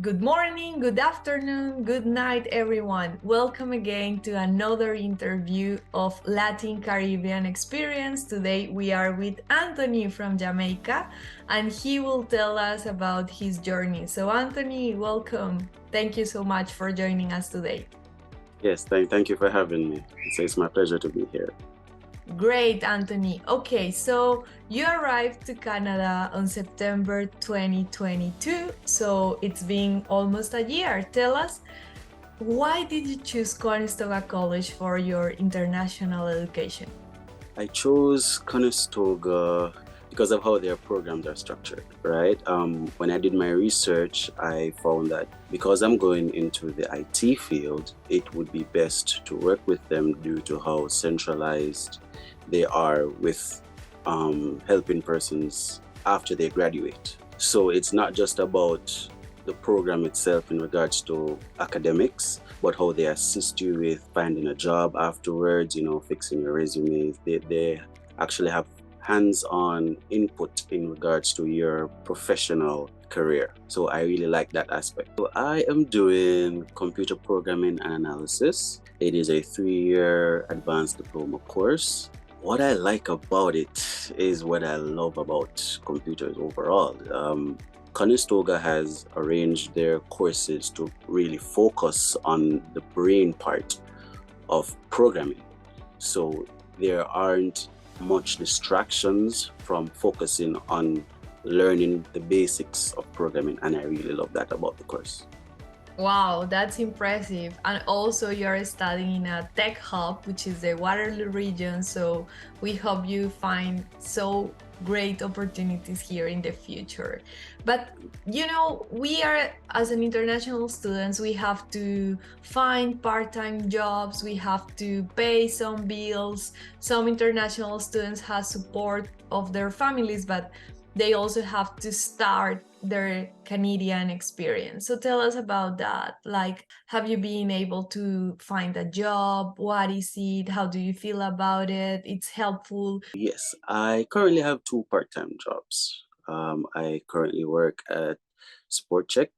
Good morning, good afternoon, good night, everyone. Welcome again to another interview of Latin Caribbean Experience. Today we are with Anthony from Jamaica, and he will tell us about his journey. So, Anthony, welcome. Thank you so much for joining us today. Yes, thank you for having me. It's my pleasure to be here. Great, Anthony. Okay, so you arrived to Canada on September 2022, so it's been almost a year. Tell us, why did you choose Conestoga College for your international education? I chose Conestoga because of how their programs are structured, right? When I did my research, I found that because I'm going into the IT field, it would be best to work with them due to how centralized they are with helping persons after they graduate. So it's not just about the program itself in regards to academics, but how they assist you with finding a job afterwards, fixing your resumes. They actually have hands-on input in regards to your professional career. So I really like that aspect. So I am doing computer programming and analysis. It is a 3-year advanced diploma course. What I like about it is what I love about computers overall. Conestoga has arranged their courses to really focus on the brain part of programming. So there aren't much distractions from focusing on learning the basics of programming, and I really love that about the course. Wow, that's impressive. And also, you're studying in a tech hub, which is the Waterloo region. So, we hope you find so great opportunities here in the future. But, we are, as an international students, we have to find part-time jobs, we have to pay some bills. Some international students have support of their families, but they also have to start their Canadian experience. So tell us about that. Like, have you been able to find a job? What is it? How do you feel about it? It's helpful. Yes, I currently have 2 part-time jobs. I currently work at Sport Check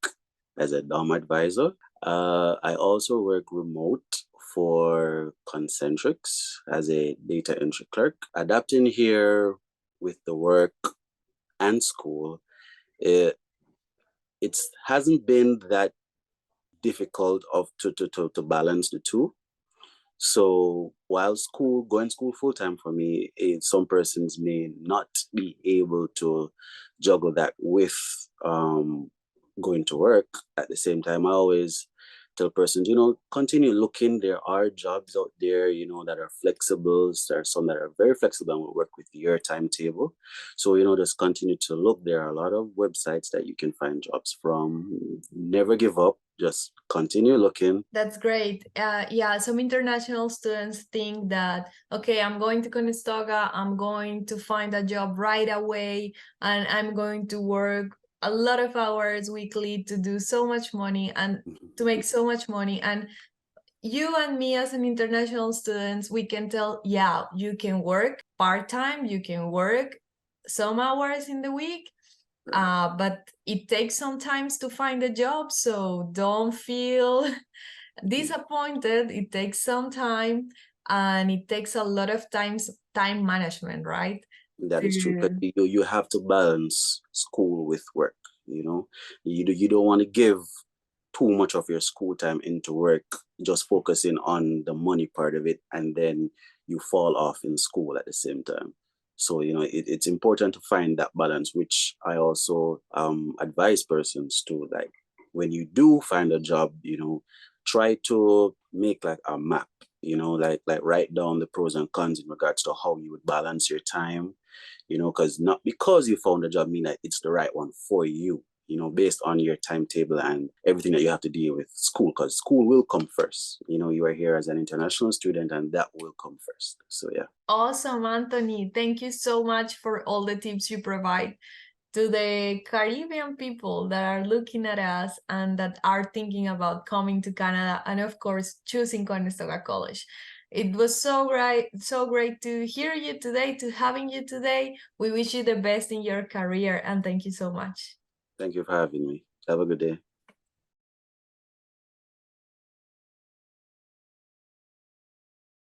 as a DOM advisor. I also work remote for Concentrics as a data entry clerk. Adapting here with the work and school, it it's hasn't been that difficult to balance the two. So while going school full time for me, some persons may not be able to juggle that with going to work. At the same time, I always tell persons, continue looking. There are jobs out there, that are flexible. There are some that are very flexible and will work with your timetable. So, just continue to look. There are a lot of websites that you can find jobs from. Never give up. Just continue looking. That's great. Yeah, some international students think that, okay, I'm going to Conestoga, I'm going to find a job right away, and I'm going to work a lot of hours weekly to do so much money and to make so much money. And you and me as an international students, we can tell, yeah, you can work part-time, you can work some hours in the week, but it takes some time to find a job, so don't feel disappointed. It takes some time, and it takes a lot of time management, right? That is true, because To you have to balance school with work. You don't want to give too much of your school time into work, just focusing on the money part of it, and then you fall off in school at the same time. So it's important to find that balance, which I also advise persons to, like, when you do find a job, try to make like a map, like write down the pros and cons in regards to how you would balance your time, because not because you found a job mean that it's the right one for you, based on your timetable and everything that you have to deal with school, because school will come first. You are here as an international student, and that will come first. So yeah. awesome, Anthony. Thank you so much for all the tips you provide to the Caribbean people that are looking at us and that are thinking about coming to Canada, and of course choosing Conestoga College. It was so great to hear you today, to having you today. We wish you the best in your career, and thank you so much. Thank you for having me. Have a good day.